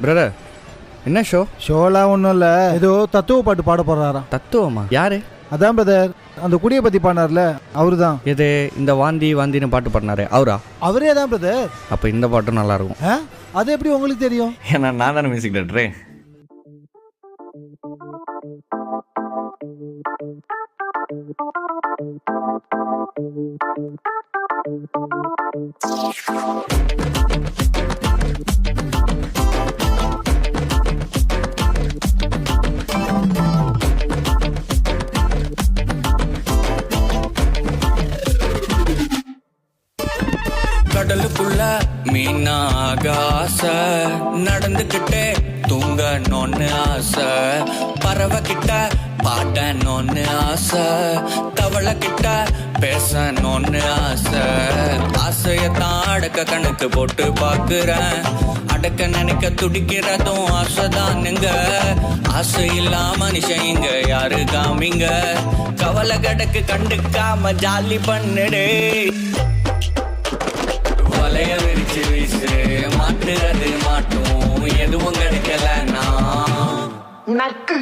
Brother, என்ன show? ஷோலாம் ஒன்றும் இல்லை, ஏதோ தத்துவ பாட்டு பாட போகிறாராம். தத்துவமா? யாரு? அதான் பிரதர், அந்த குடியை பற்றி பாடினார்ல அவரு தான். எது இந்த வாந்தின்னு பாட்டு பாடினாரு அவரா? அவரே தான் பிரதர். அப்போ இந்த பாட்டும் நல்லா இருக்கும். அது எப்படி உங்களுக்கு தெரியும்? ஏன்னா நான் தானே மியூசிக் டைரக்டரே. கடலுக்குள்ள மீனாக ஆசை, நடந்துகிட்டே தூங்கணும்னு ஆசை, பறவை கிட்ட பாடணும்னு ஆசை, தவளை கிட்ட பேசணும்னு ஆசை. ஆசையத்தான் அடக்க கணக்கு போட்டு பாக்குறேன், அடக்க நினைக்க துடிக்கிறதும் ஆசைதானுங்க. ஆசை இல்லாம மனுஷன் இங்க யாரு காமிங்க, கவலை கடக்கு கண்டுக்காம ஜாலி பண்ணுடே. வலைய விரிச்சு வீசு, மாட்டுறது மாட்டும், எதுவும் கிடைக்கலன்னா நக்கு.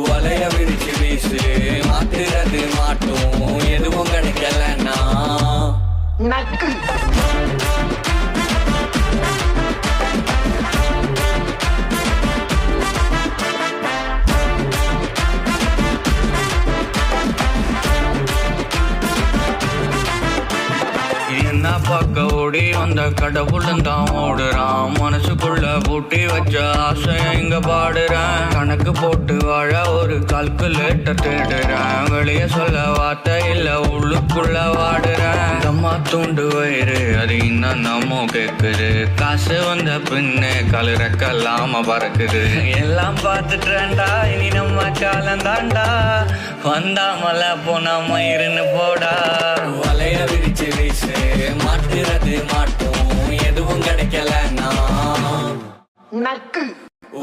வலைய விரிச்சு வீசு, மாட்டுறது மாட்டும், எதுவும் கிடைக்கலன்னா நக்கு. என்ன பார்க்க ஓடி வந்த கடவுளும் தான் ஓடுறான், மனசுக்குள்ள பூட்டி வச்ச ஆசைய இங்க பாடுறேன். கணக்கு போட்டு வாழ ஒரு கால்குலேட்டர் தேடுறேன், வெளியே சொல்ல வார்த்தை இல்ல உள்ளுக்குள்ள வாடுறேன். அம்மா தூண்டு வயிறு அது இன்னும் நம்ம கேக்குது, காசு வந்த பின்ன கலரக்கல்லாம பறக்குது. எல்லாம் பார்த்துட்டேன்டா இனி நம்ம காலம் தாண்டா, வந்தா மலை போனா மயிருன்னு போடா. வலைய விரிச்சு வீசு, மாட்டுறது மாட்டும், எதுவும் கிடைக்கலன்னா நக்கு.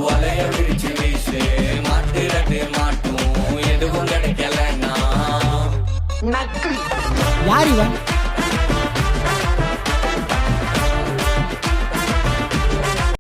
வலைய விரிச்சு வீசு, மாட்டுறது மாட்டும், எதுவும் கிடைக்கலன்னா நக்கு. யார் இவன்?